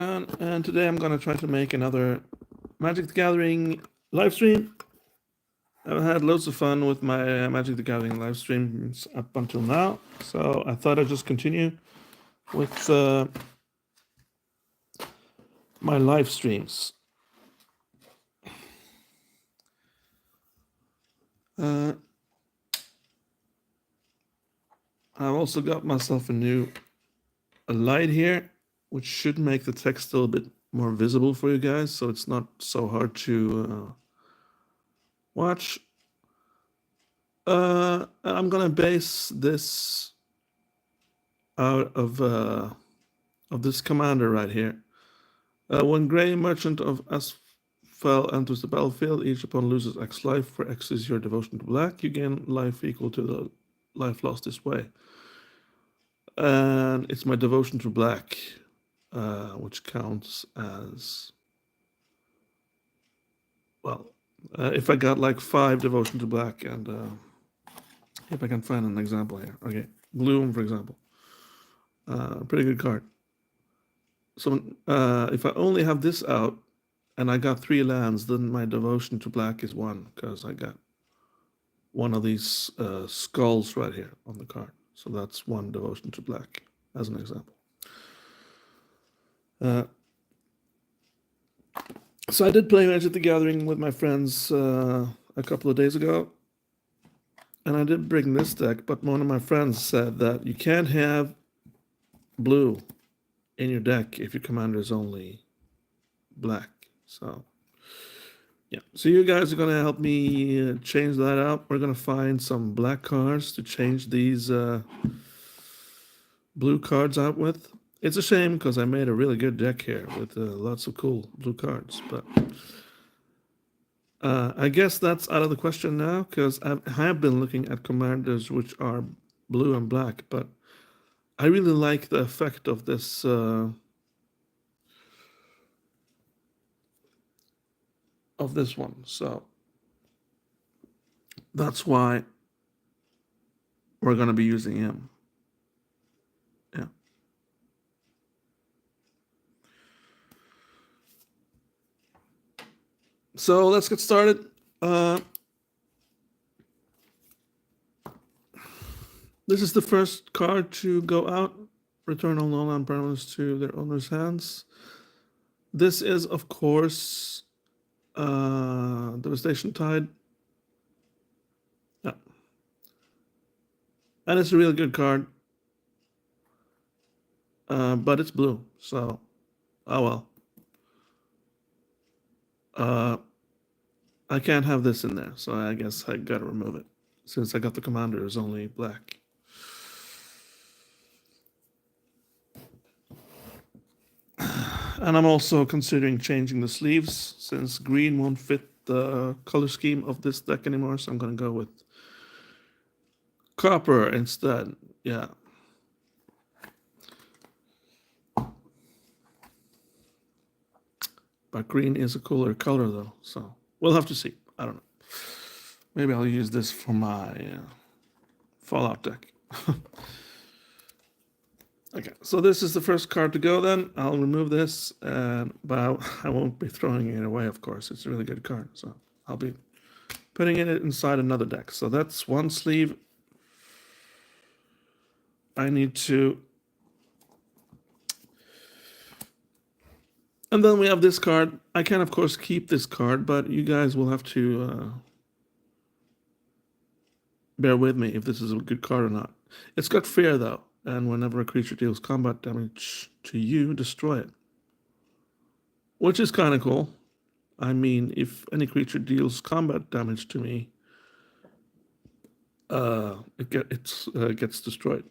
And today I'm going to try to make another Magic the Gathering live stream. I've had loads of fun with my Magic the Gathering live streams up until now, so I thought I'd just continue with my live streams. I've also got myself a light here, which should make the text a little bit more visible for you guys, so it's not so hard to watch. I'm gonna base this out of this commander right here. When Grey Merchant of Asphalt enters the battlefield, each opponent loses X life. For X is your devotion to black. You gain life equal to the life lost this way. And it's my devotion to black, which counts as, well, if I got like 5 devotion to black, and if I can find an example here. Okay, Gloom, for example. Pretty good card. So if I only have this out and I got 3 lands, then my devotion to black is 1, because I got one of these skulls right here on the card. So that's 1 devotion to black, as an example. So I did play Magic the Gathering with my friends a couple of days ago, and I did bring this deck, but one of my friends said that you can't have blue in your deck if your commander is only black. So yeah, so you guys are gonna help me change that up. We're gonna find some black cards to change these blue cards out with. It's a shame because I made a really good deck here with lots of cool blue cards, but I guess that's out of the question now, because I have been looking at commanders which are blue and black, but I really like the effect of this one, so that's why we're going to be using him. Yeah. So let's get started. This is the first card to go out. Return all non-land permanents to their owner's hands. This is, of course, Devastation Tide. Yeah. And it's a really good card. But it's blue, so oh well. I can't have this in there, so I guess I gotta remove it, since I got the commander is only black. And I'm also considering changing the sleeves, since green won't fit the color scheme of this deck anymore, so I'm gonna go with copper instead. Yeah. But green is a cooler color though, so we'll have to see. I don't know. Maybe I'll use this for my Fallout deck. Okay, so this is the first card to go then. I'll remove this, but I won't be throwing it away, of course. It's a really good card, so I'll be putting it inside another deck. So that's one sleeve. I need to... And then we have this card. I can, of course, keep this card, but you guys will have to bear with me if this is a good card or not. It's got fear, though, and whenever a creature deals combat damage to you, destroy it. Which is kind of cool. I mean, if any creature deals combat damage to me, it gets destroyed.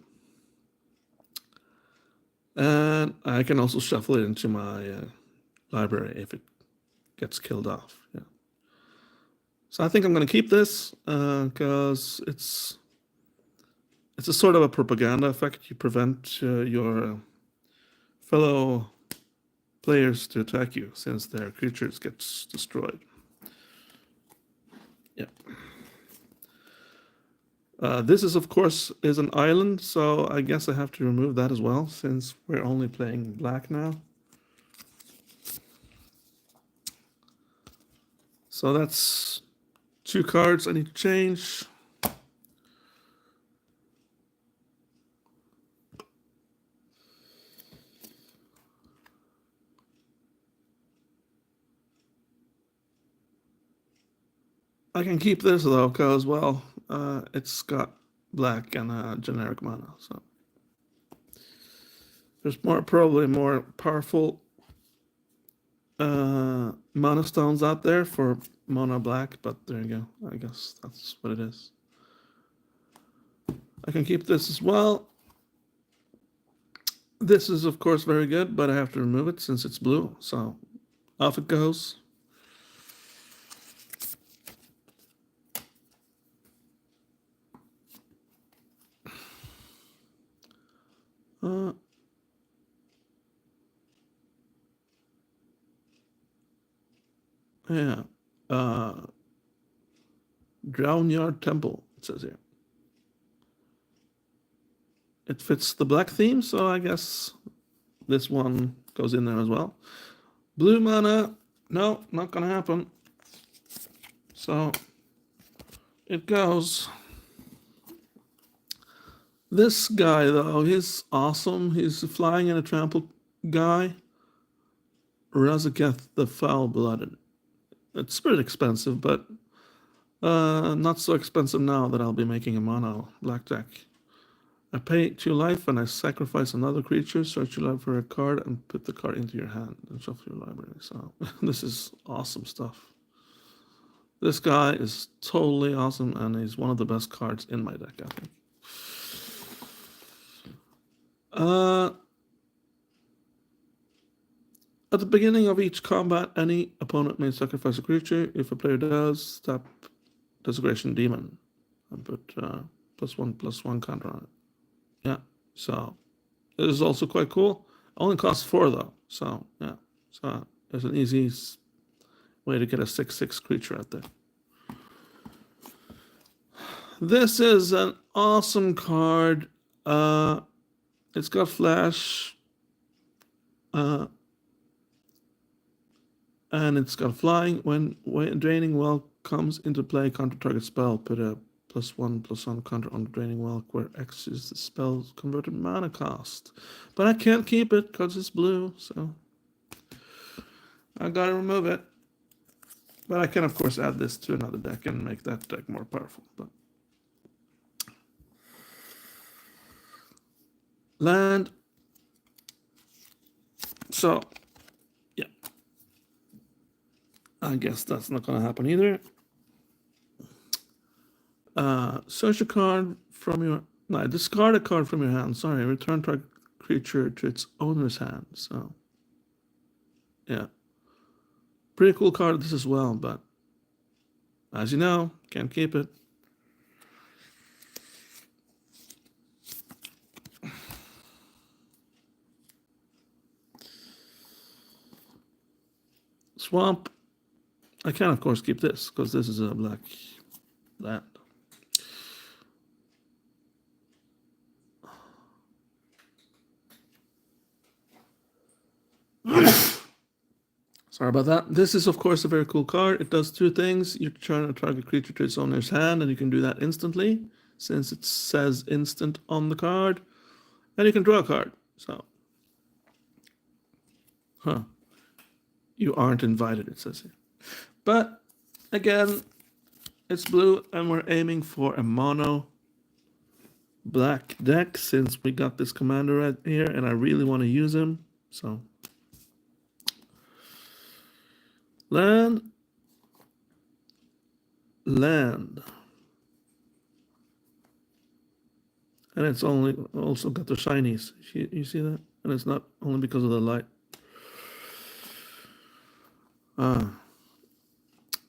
And I can also shuffle it into my library if it gets killed off. Yeah. So I think I'm going to keep this because it's a sort of a propaganda effect. You prevent your fellow players to attack you since their creatures gets destroyed. Yeah. This is, of course, is an island, so I guess I have to remove that as well, since we're only playing black now. So that's 2 cards I need to change. I can keep this though, because well, it's got black and a generic mana, so there's probably more powerful mana stones out there for mono black, but there you go. I guess that's what it is. I can keep this as well. This is of course very good, but I have to remove it since it's blue, so off it goes. Yeah. Drownyard Temple, it says here. It fits the black theme, so I guess this one goes in there as well. Blue mana, no, not gonna happen. So it goes. This guy though, he's awesome. He's flying in a trample guy. Razaketh the Foul-Blooded. It's pretty expensive, but not so expensive now that I'll be making a mono black deck. I pay 2 life and I sacrifice another creature, search your library for a card, and put the card into your hand and shuffle your library. So this is awesome stuff. This guy is totally awesome, and he's one of the best cards in my deck, I think. At the beginning of each combat, any opponent may sacrifice a creature. If a player does, tap Desecration Demon and put +1/+1 counter on it. Yeah, so it is also quite cool. Only costs 4 though, so yeah. So there's an easy way to get a 6/6 creature out there. This is an awesome card. It's got flash. And it's got flying. When Draining Well comes into play, counter target spell, put a +1/+1 counter on the Draining Well, where X is the spell's converted mana cost. But I can't keep it because it's blue, so I gotta remove it. But I can, of course, add this to another deck and make that deck more powerful. But land. So, yeah. I guess that's not gonna happen either. Search a card from your... No, discard a card from your hand. Sorry, return target creature to its owner's hand. So, yeah. Pretty cool card this as well, but as you know, can't keep it. Swamp. I can, of course, keep this because this is a black land. Sorry about that. This is, of course, a very cool card. It does 2 things. You turn a target creature to its owner's hand, and you can do that instantly, since it says instant on the card. And you can draw a card. So, you aren't invited, it says here. But, again, it's blue, and we're aiming for a mono black deck, since we got this commander right here, and I really want to use him. So, land. And it's also got the shinies. You see that? And it's not only because of the light.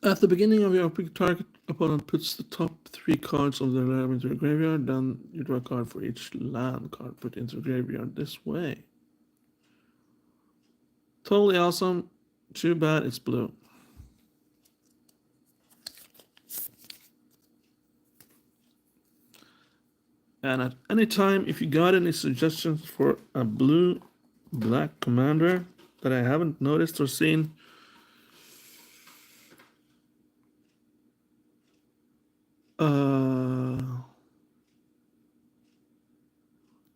At the beginning of your target opponent puts the top 3 cards of their library into a graveyard, then you draw a card for each land card put into the graveyard this way. Totally awesome. Too bad it's blue. And at any time, if you got any suggestions for a blue-black commander that I haven't noticed or seen,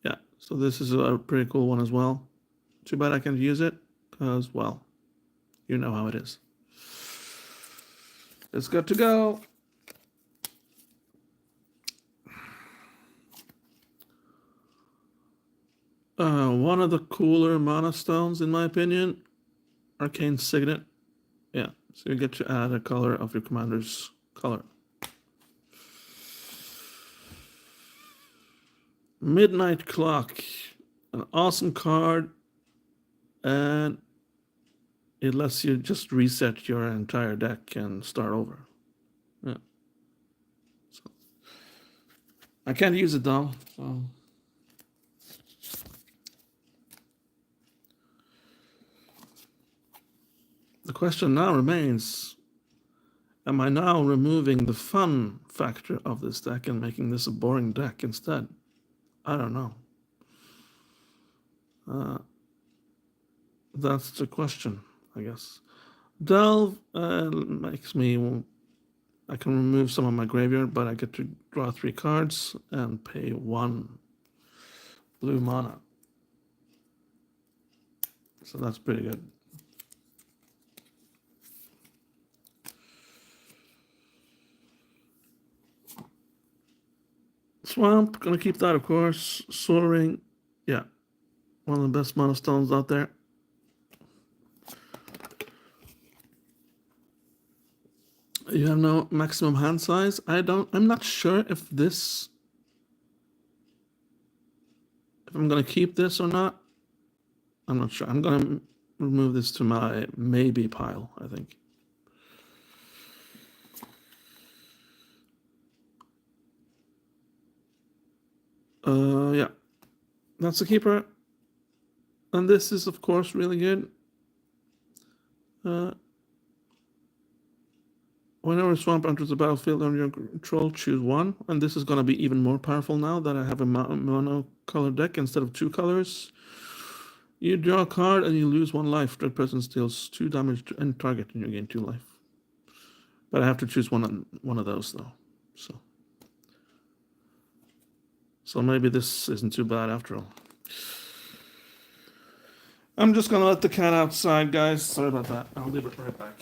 Yeah, so this is a pretty cool one as well. Too bad I can't use it, because, well, you know how it is. It's good to go. One of the cooler mana stones, in my opinion, Arcane Signet. Yeah, so you get to add a color of your commander's color. Midnight Clock, an awesome card, and it lets you just reset your entire deck and start over. Yeah. So, I can't use it though, so. The question now remains, am I now removing the fun factor of this deck and making this a boring deck instead? I don't know. That's the question, I guess. Delve makes me... I can remove some of my graveyard, but I get to draw 3 cards and pay 1 blue mana. So that's pretty good. Swamp, gonna keep that, of course. Soaring, yeah. One of the best mana stones out there. You have no maximum hand size. I'm not sure if I'm gonna keep this or not. I'm not sure. I'm gonna remove this to my maybe pile, I think. Yeah. That's a keeper. And this is, of course, really good. Whenever a swamp enters the battlefield under your control, choose 1. And this is going to be even more powerful now that I have a mono color deck instead of 2 colors. You draw a card and you lose 1 life. Dread Presence deals 2 damage to any target and you gain 2 life. But I have to choose one of those though. So maybe this isn't too bad after all. I'm just gonna let the cat outside, guys. Sorry about that. I'll leave it right back.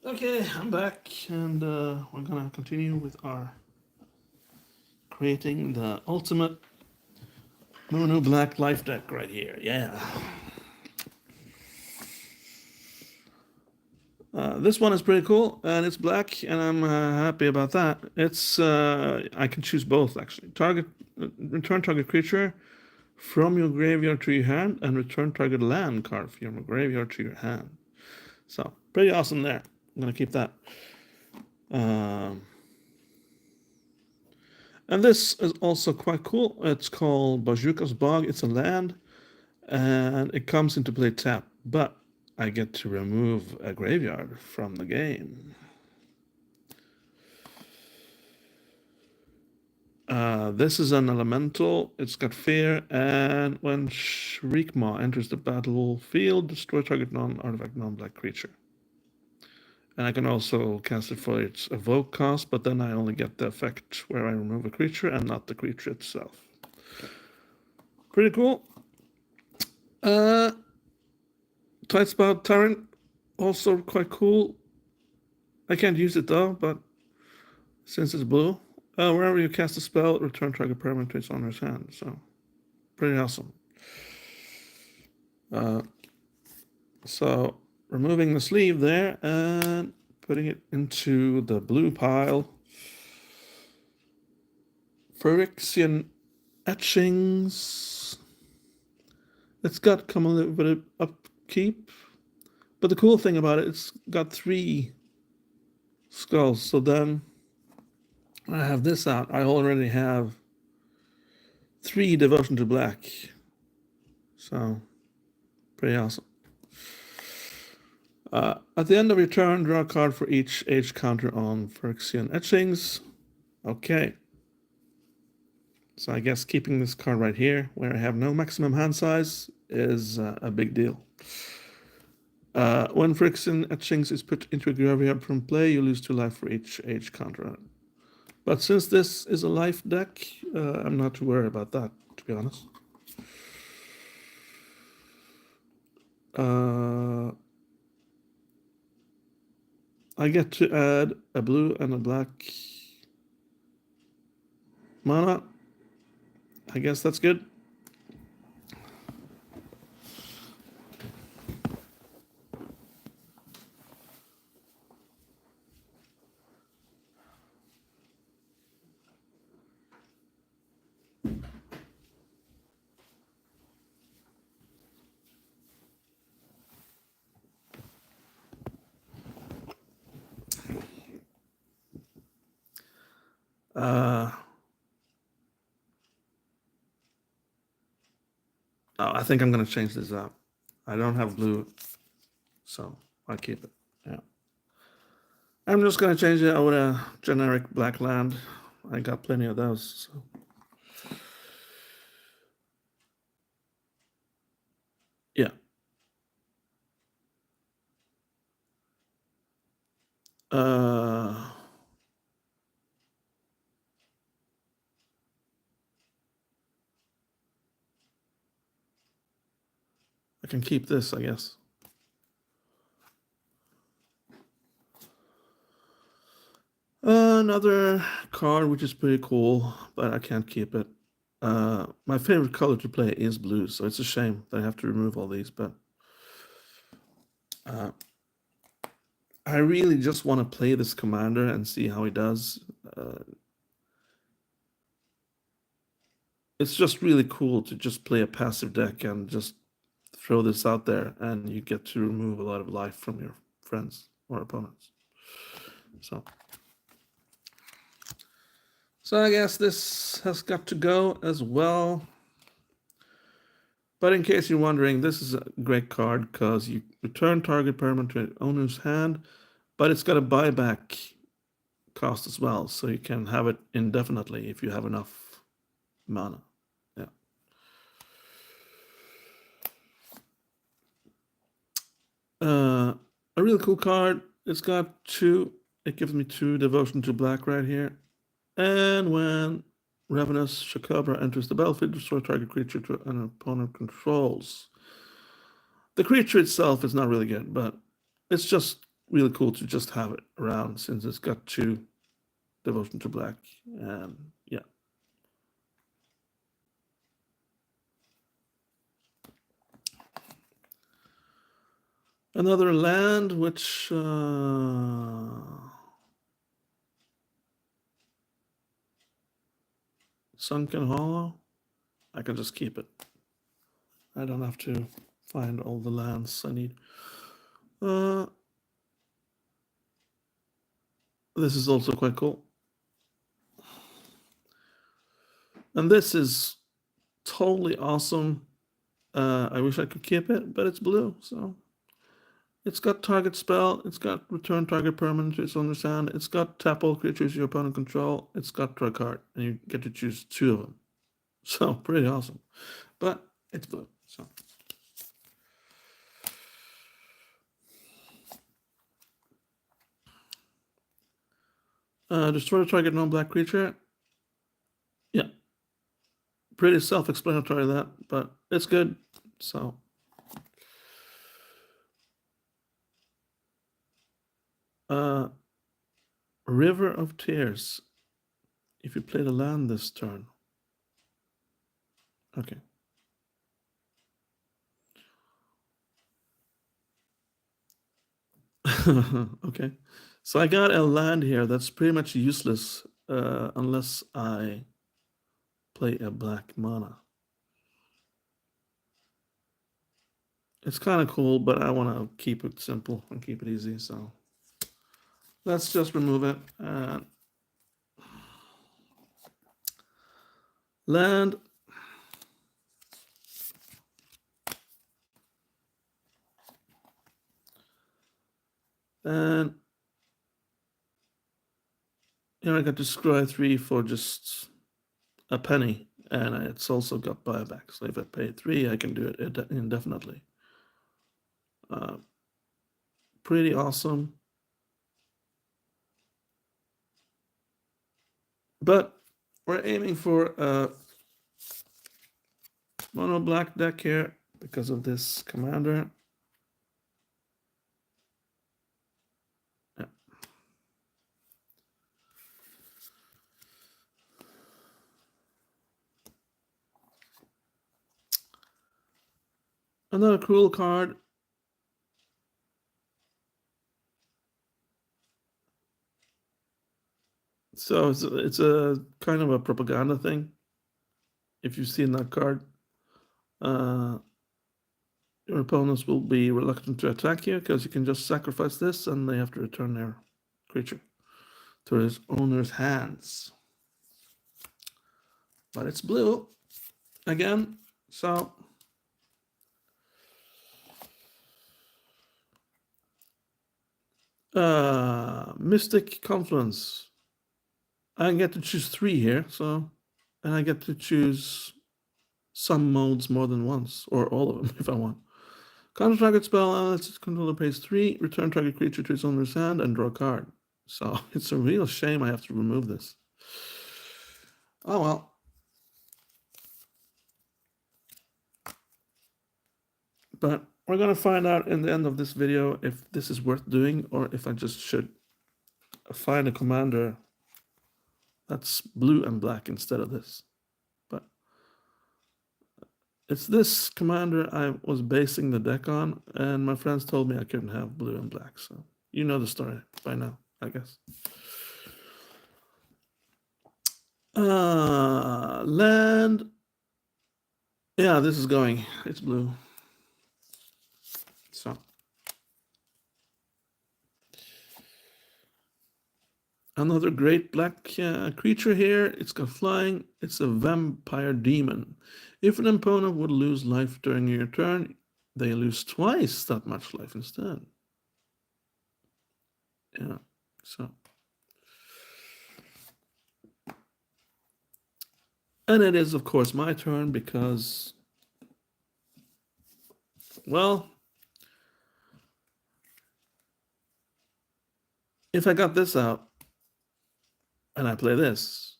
Okay, I'm back, and we're gonna continue with our creating the ultimate Mono Black life deck right here. Yeah. This one is pretty cool, and it's black, and I'm happy about that. It's I can choose both actually. Return target creature from your graveyard to your hand, and return target land card from your graveyard to your hand. So pretty awesome there. I'm gonna keep that. And this is also quite cool. It's called Bajuka's Bog. It's a land, and it comes into play tap, but I get to remove a graveyard from the game. This is an elemental. It's got fear, and when Shriekmaw enters the battlefield, destroy target non-artifact, non-black creature. And I can also cast it for its evoke cost, but then I only get the effect where I remove a creature and not the creature itself. Pretty cool. Tightspout Tyrant, also quite cool. I can't use it though, but since it's blue, wherever you cast a spell, return target permanent to its owner's hand. So, pretty awesome. So, removing the sleeve there and putting it into the blue pile. Phyrexian Etchings. It's got come a little bit of upkeep, but the cool thing about it, it's got 3 skulls. So then I have this out. I already have 3 Devotion to Black. So, pretty awesome. At the end of your turn, draw a card for each age counter on Phyrexian etchings. Okay. So I guess keeping this card right here, where I have no maximum hand size, is a big deal. When Phyrexian etchings is put into a graveyard from play, you lose 2 life for each age counter on it. But since this is a life deck, I'm not too worried about that, to be honest. I get to add a blue and a black mana. I guess that's good. I think I'm going to change this up. I don't have blue, so I keep it. Yeah. I'm just going to change it with a generic black land. I got plenty of those. So. Yeah. I can keep this, I guess. Another card which is pretty cool, but I can't keep it. My favorite color to play is blue, so it's a shame that I have to remove all these, but I really just want to play this commander and see how he does. It's just really cool to just play a passive deck and just throw this out there, and you get to remove a lot of life from your friends or opponents. So I guess this has got to go as well. But in case you're wondering, this is a great card because you return target permanent to an owner's hand, but it's got a buyback cost as well, so you can have it indefinitely if you have enough mana. Yeah. A really cool card. It's got 2. It gives me 2 Devotion to Black right here. And when Ravenous Shakabra enters the battlefield, destroy target creature to an opponent controls. The creature itself is not really good, but it's just really cool to just have it around since it's got 2 Devotion to Black. And yeah. Another land which Sunken Hollow. I can just keep it. I don't have to find all the lands I need. This is also quite cool. And this is totally awesome. I wish I could keep it, but it's blue, so it's got target spell, it's got return target permanent to its owner's hand, it's got tap all creatures your opponent control, it's got draw a card, and you get to choose 2 of them. So pretty awesome. But it's blue, so. Destroy the target non-black creature. Yeah. Pretty self-explanatory that, but it's good. So. River of Tears. If you play the land this turn. Okay. Okay. So I got a land here that's pretty much useless unless I play a black mana. It's kind of cool, but I want to keep it simple and keep it easy, so let's just remove it. Land. And here I got to scry 3 for just a penny, and it's also got buyback. So if I pay 3, I can do it indefinitely. Pretty awesome. But we're aiming for a mono black deck here because of this commander. Yeah. Another cool card. So it's a kind of a propaganda thing. If you've seen that card, your opponents will be reluctant to attack you because you can just sacrifice this and they have to return their creature to his owner's hands. But it's blue again, so Mystic Confluence. I get to choose 3 here, so, and I get to choose some modes more than once, or all of them if I want. Counter target spell, its controller pays 3, return target creature to its owner's hand, and draw a card. So it's a real shame I have to remove this. Oh well. But we're going to find out in the end of this video if this is worth doing or if I just should find a commander that's blue and black instead of this. But it's this commander I was basing the deck on, and my friends told me I couldn't have blue and black. So you know the story by now, I guess. Land. Yeah, this is going. It's blue. So another great black creature here. It's got flying. It's a vampire demon. If an opponent would lose life during your turn, they lose twice that much life instead. Yeah, so. And it is, of course, my turn because, well, if I got this out and I play this,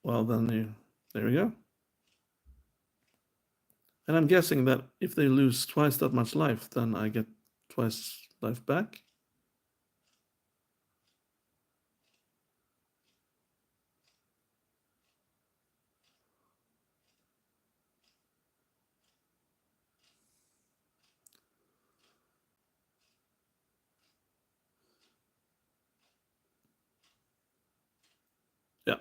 well, then there we go. And I'm guessing that if they lose twice that much life, then I get twice life back. Yeah.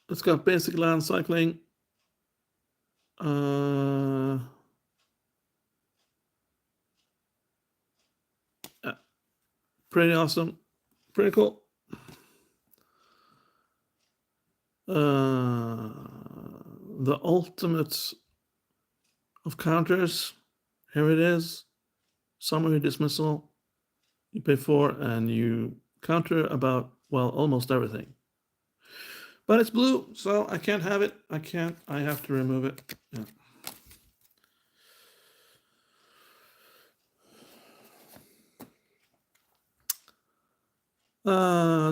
It's got basic land cycling. Yeah. Pretty awesome. Pretty cool. The ultimate of counters. Here it is. Summary dismissal. You pay 4 and you counter about, well, almost everything. But it's blue, so I can't have it. I have to remove it. Yeah.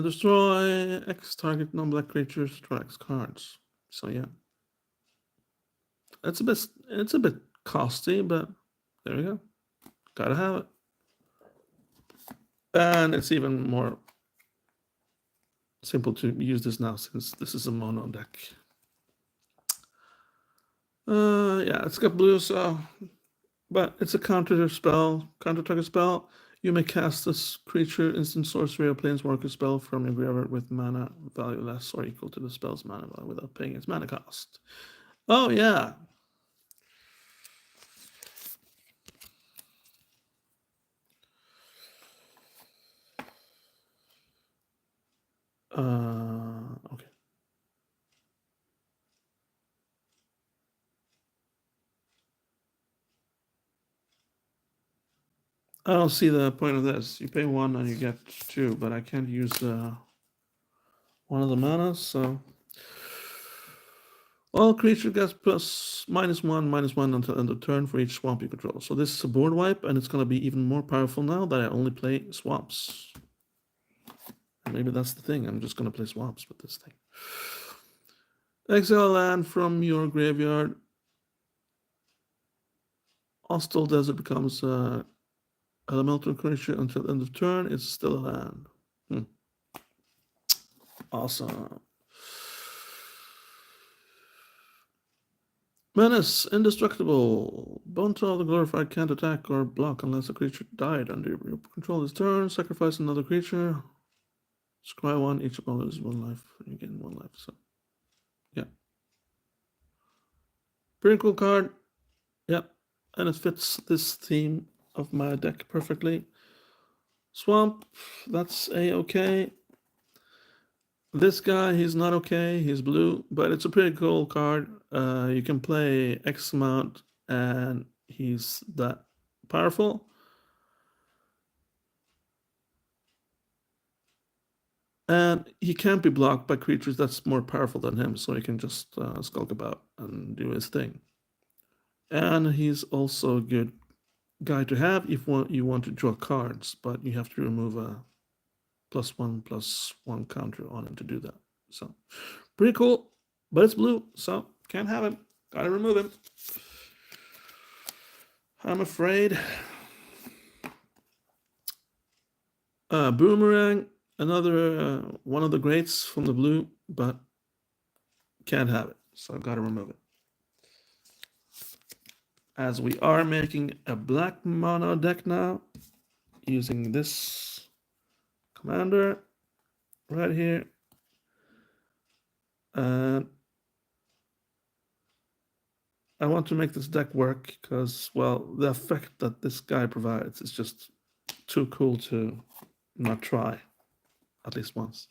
Destroy X target non-black creatures, destroy X cards. So yeah. It's a bit costly, but there we go. Gotta have it. And it's even more simple to use this now since this is a mono deck. Yeah, it's got blue, so, but it's a counter target spell. You may cast this creature, instant sorcery, or planeswalker spell from your graveyard with mana value less or equal to the spell's mana value without paying its mana cost. Oh, yeah. Okay. I don't see the point of this. You pay 1 and you get 2, but I can't use one of the manas, so all creature gets -1/-1 until end of turn for each swamp you control. So this is a board wipe, and it's going to be even more powerful now that I only play swamps. Maybe that's the thing. I'm just going to play swamps with this thing. Exile land from your graveyard. Hostile desert becomes elemental creature until end of turn. It's still a land. Awesome. Menace, indestructible. Bone Troll, the glorified, can't attack or block unless a creature died under your control this turn. Sacrifice another creature. Scry 1, each opponent loses 1 life. You gain 1 life, so yeah. Pretty cool card. Yeah, and it fits this theme of my deck perfectly. Swamp, that's A-okay. This guy, he's not okay. He's blue, but it's a pretty cool card. You can play X amount, and he's that powerful. And he can't be blocked by creatures that's more powerful than him, so he can just skulk about and do his thing. And he's also a good guy to have if you want to draw cards, but you have to remove a +1/+1 counter on him to do that. So pretty cool, but it's blue, so can't have him. Gotta remove him. I'm afraid. Boomerang, another one of the greats from the blue, but can't have it, so I've got to remove it. As we are making a black mono deck now, using this commander right here. And I want to make this deck work because, well, the effect that this guy provides is just too cool to not try at least once.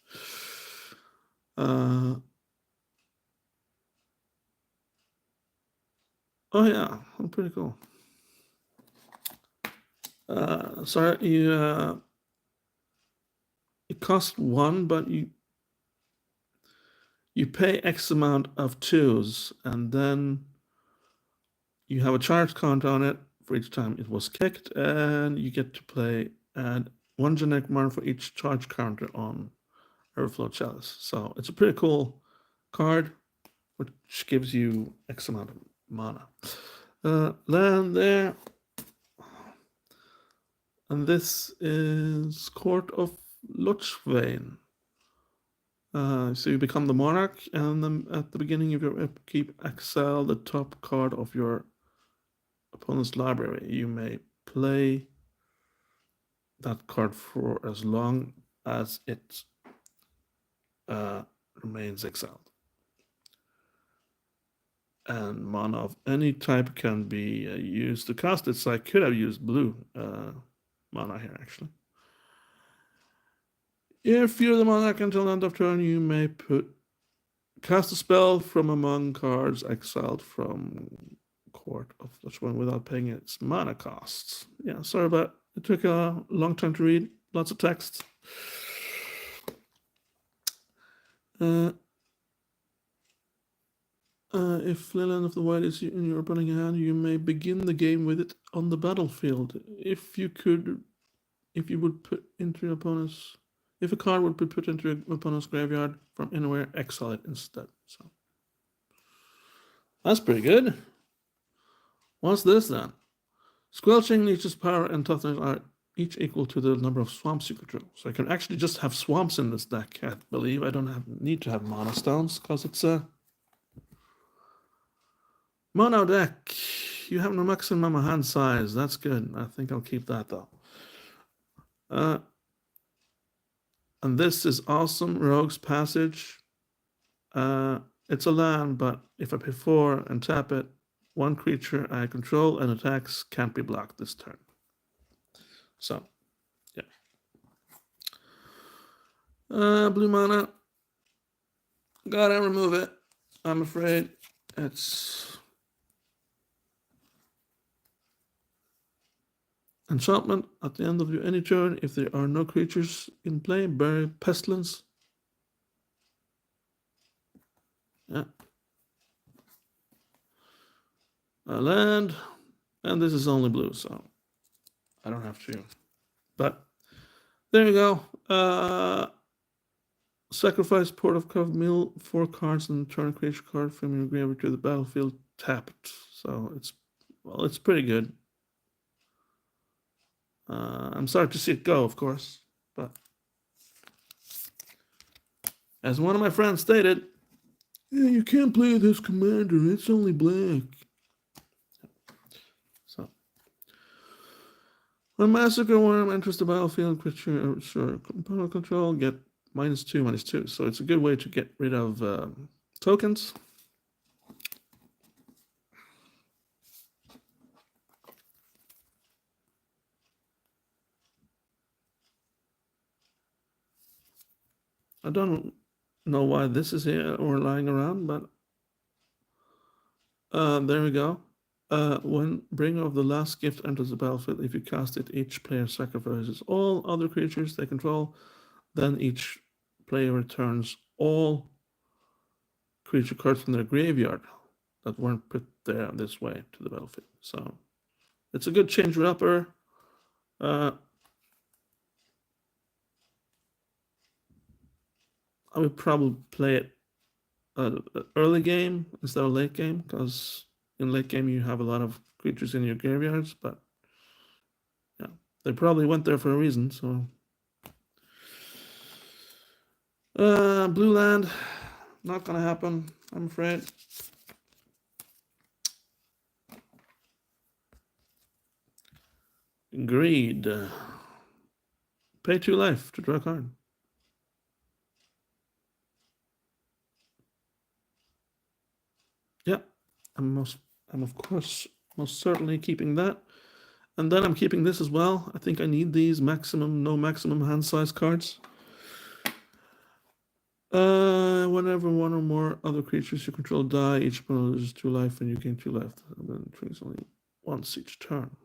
Oh yeah, I'm pretty cool. Sorry, it costs 1, but you pay X amount of 2s, and then you have a charge count on it for each time it was kicked, and you get to play add 1 generic mana for each charge counter on Overflow Chalice. So it's a pretty cool card, which gives you X amount of mana. Land there. And this is Court of Lochvain. So you become the monarch, and then at the beginning of your upkeep, exile the top card of your opponent's library. You may play that card for as long as it remains exiled. And mana of any type can be used to cast it, so I could have used blue mana here, actually. If you're the monarch until end of turn, you may cast a spell from among cards exiled from Court of Lochvain without paying its mana costs. Yeah, sorry about it. Took a long time to read. Lots of text. If Leyline of the Wild is in your opponent's hand, you may begin the game with it on the battlefield. If you would put into your opponent's... If a card would be put into your opponent's graveyard from anywhere, exile it instead. So that's pretty good. What's this then? Squelching Leech's power and toughness are each equal to the number of swamps you control. So I can actually just have swamps in this deck, I believe. I don't need to have mana stones because it's a mono deck. You have no maximum hand size. That's good. I think I'll keep that though. And this is awesome. Rogue's Passage. It's a land, but if I pay 4 and tap it, one creature I control and attacks can't be blocked this turn. So, yeah. Blue mana. Gotta remove it. I'm afraid it's enchantment. At the end of any turn, if there are no creatures in play, bury Pestilence. Yeah. A land, and this is only blue, so I don't have to. But there you go. Sacrifice Port of Cove Mill, 4 cards, and turn a creature card from your graveyard to the battlefield tapped. So it's pretty good. I'm sorry to see it go, of course, but as one of my friends stated, yeah, you can't play this commander, it's only black. So when Massacre Worm enters the battlefield, creature component control get -2/-2. So it's a good way to get rid of tokens. I don't know why this is here or lying around, but there we go. When Bringer of the Last Gift enters the battlefield, if you cast it, each player sacrifices all other creatures they control. Then each player returns all creature cards from their graveyard that weren't put there this way to the battlefield. So it's a good change upper. I would probably play it early game instead of late game, because in late game you have a lot of creatures in your graveyards, but yeah, they probably went there for a reason. So blue land, not gonna happen, I'm afraid. Greed. Pay 2 life to draw a card. Yeah, I'm of course most certainly keeping that. And then I'm keeping this as well. I think I need these no maximum hand size cards. Whenever one or more other creatures you control die, each opponent loses 2 life and you gain 2 life. And then it triggers only once each turn,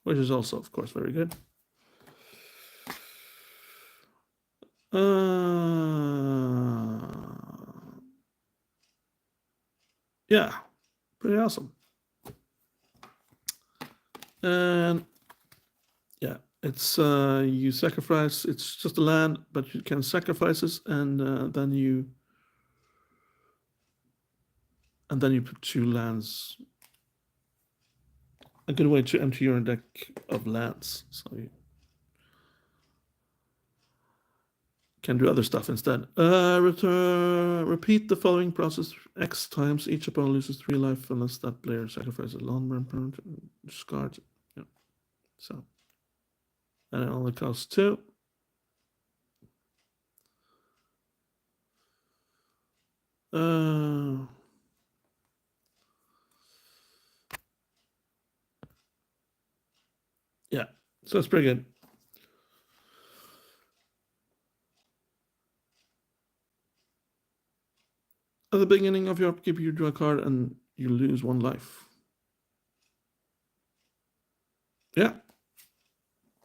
which is also, of course, very good. Yeah, pretty awesome. And yeah, it's you sacrifice. It's just a land, but you can sacrifice it, and then you put 2 lands. A good way to empty your deck of lands, so you can do other stuff instead. Repeat the following process X times. Each opponent loses 3 life unless that player sacrifices a land permanent and discards it. Yeah. So, and it only costs 2. Yeah, so it's pretty good. At the beginning of your upkeep, you draw a card and you lose 1 life. Yeah.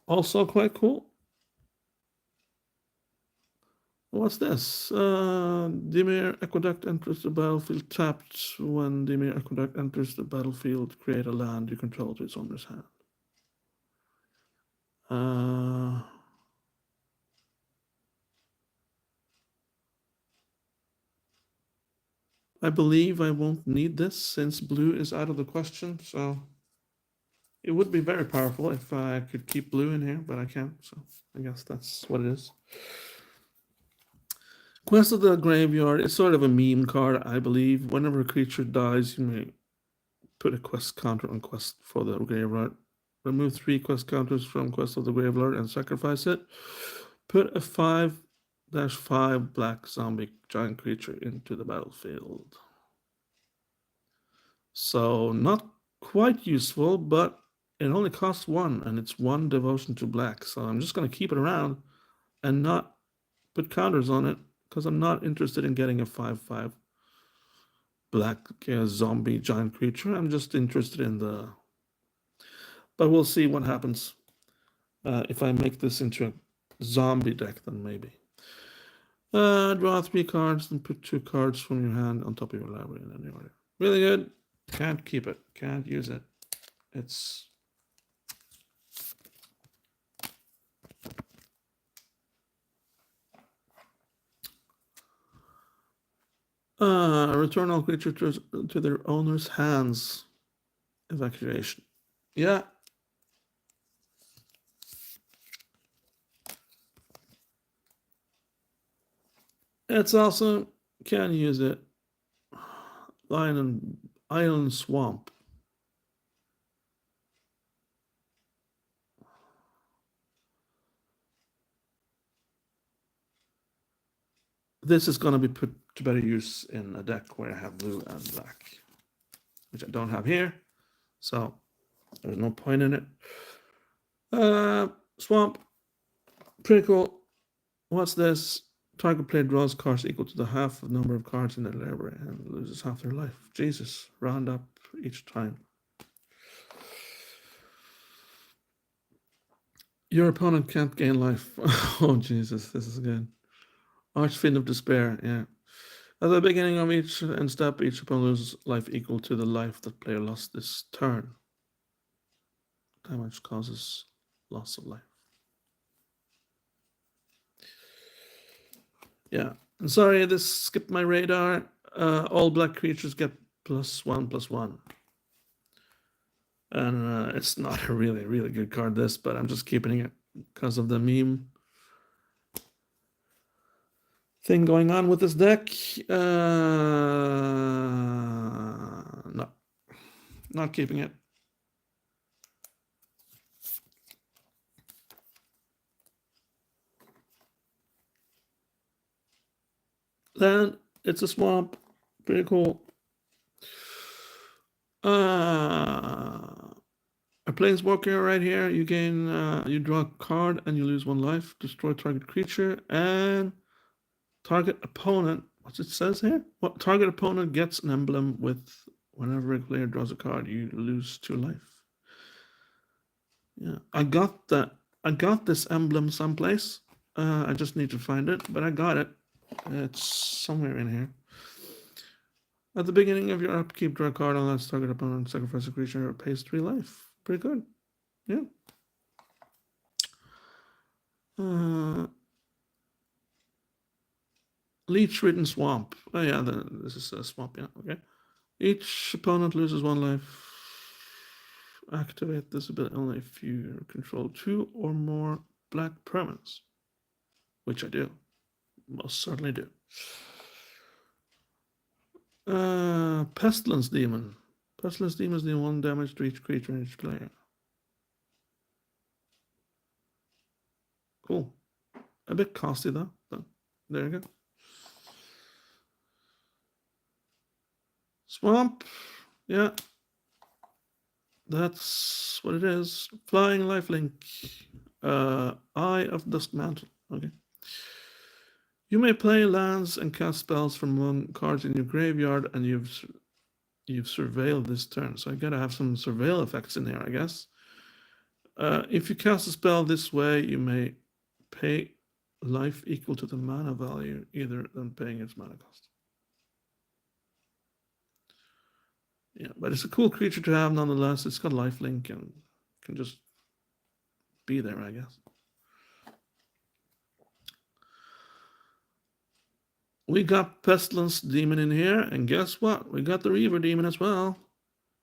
Also quite cool. What's this? Dimir Aqueduct enters the battlefield tapped. When Dimir Aqueduct enters the battlefield, create a land you control to its owner's hand. I believe I won't need this since blue is out of the question, so it would be very powerful if I could keep blue in here, but I can't, so I guess that's what it is. Quest of the Graveyard is sort of a meme card, I believe. Whenever a creature dies, you may put a quest counter on quest for the graveyard. Remove 3 quest counters from Quest of the Gravelord and sacrifice it. Put a 5/5 black zombie giant creature into the battlefield. So not quite useful, but it only costs 1, and it's 1 devotion to black. So I'm just going to keep it around and not put counters on it, because I'm not interested in getting a 5/5 black zombie giant creature. I'm just interested in the... But we'll see what happens. If I make this into a zombie deck, then maybe. Draw 3 cards and put 2 cards from your hand on top of your library in any order. Really good. Can't keep it. Can't use it. It's... return all creatures to their owner's hands. Evacuation. Yeah. It's awesome. Can use it. Island Swamp. This is going to be put to better use in a deck where I have blue and black, which I don't have here. So there's no point in it. Swamp. Pretty cool. What's this? Target player draws cards equal to the half of the number of cards in their library and loses half their life. Jesus. Round up each time. Your opponent can't gain life. Oh, Jesus. This is good. Archfiend of Despair, yeah. At the beginning of each end step, each opponent loses life equal to the life that player lost this turn. Damage causes loss of life. Yeah. I'm sorry, this skipped my radar. All black creatures get +1/+1. And it's not a really, really good card, this, but I'm just keeping it because of the meme thing going on with this deck. No, not keeping it. Then it's a swamp. Pretty cool. A planeswalker right here. You gain, you draw a card and you lose 1 life. Destroy target creature and target opponent. What it says here? What target opponent gets an emblem with whenever a player draws a card, you lose 2 life. Yeah, I got that. I got this emblem someplace. I just need to find it, but I got it. It's somewhere in here. At the beginning of your upkeep, draw a card on that target opponent, sacrifice a creature, or pays 3 life. Pretty good. Yeah. Leech-ridden swamp. Oh yeah, this is a swamp, yeah, okay. Each opponent loses 1 life. Activate this ability only if you control 2 or more black permanents. Which I do. Most certainly do. Pestilence Demon. Pestilence Demon is dealing 1 damage to each creature and each player. Cool. A bit costly though, but there you go. Swamp. Yeah. That's what it is. Flying lifelink. Eye of Dusk Mantle. Okay. You may play lands and cast spells from among cards in your graveyard, and you've surveilled this turn. So I gotta have some surveil effects in here, I guess. If you cast a spell this way, you may pay life equal to the mana value, either than paying its mana cost. Yeah, but it's a cool creature to have nonetheless. It's got lifelink and can just be there, I guess. We got Pestilence Demon in here, and guess what? We got the Reaver Demon as well.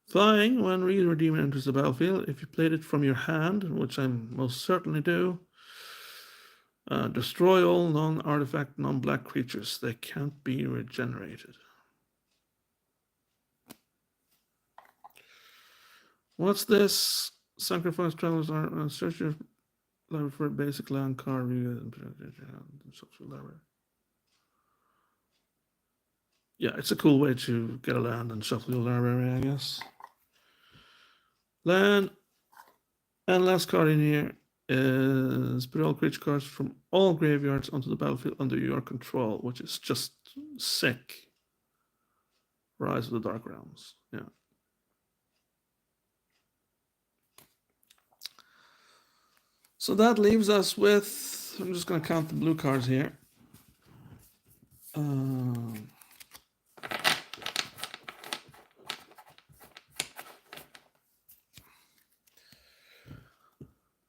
Flying, when Reaver Demon enters the battlefield, if you played it from your hand, which I most certainly do, destroy all non-artifact, non-black creatures. They can't be regenerated. What's this? Sacrifice travelers are search your library for basic land card review. Yeah, it's a cool way to get a land and shuffle your library, I guess. Land. And last card in here is put all creature cards from all graveyards onto the battlefield under your control, which is just sick. Rise of the Dark Realms. Yeah. So that leaves us with, I'm just going to count the blue cards here.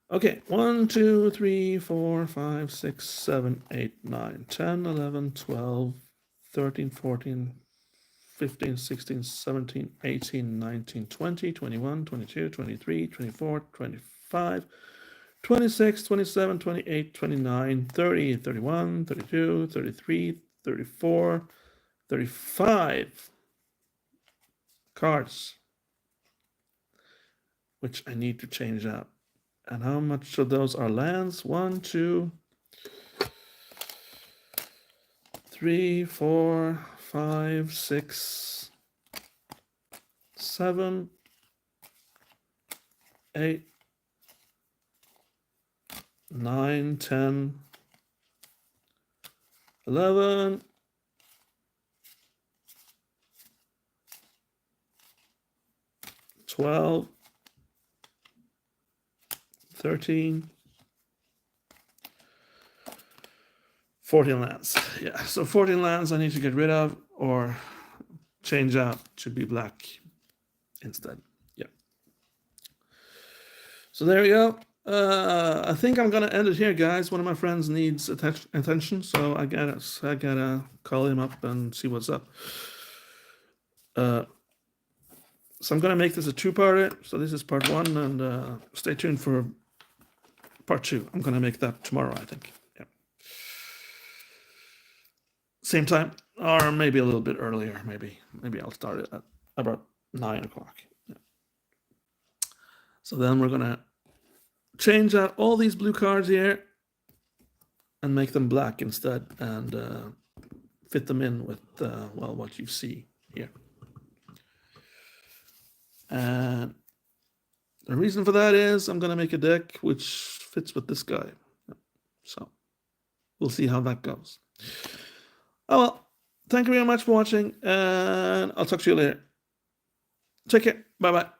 Okay, 1, 2, 3, 4, 5, 6, 7, 8, 9, 10, 11, 12, 13, 14, 15, 16, 17, 18, 19, 20, 21, 22, 23, 24, 25, 26, 27, 28, 29, 30, 31, 32, 33, 34, 35 cards, which I need to change out. And how much of those are lands? 1, 2, 3, 4, 5, 6, 7, 8, 9, 10, 11, 12, 13, 14 lands. Yeah, so 14 lands I need to get rid of or change out to be black instead. Yeah. So there we go. I think I'm gonna end it here, guys. One of my friends needs attention, so I gotta call him up and see what's up. So I'm gonna make this a two-parter. So this is part 1, and stay tuned for part 2. I'm gonna make that tomorrow, I think. Yeah. Same time, or maybe a little bit earlier. Maybe I'll start it at about 9 o'clock. Yeah. So then we're gonna change out all these blue cards here and make them black instead, and fit them in with well, what you see here. And the reason for that is I'm gonna make a deck which fits with this guy. So we'll see how that goes. Oh well, thank you very much for watching, and I'll talk to you later. Take care. Bye-bye.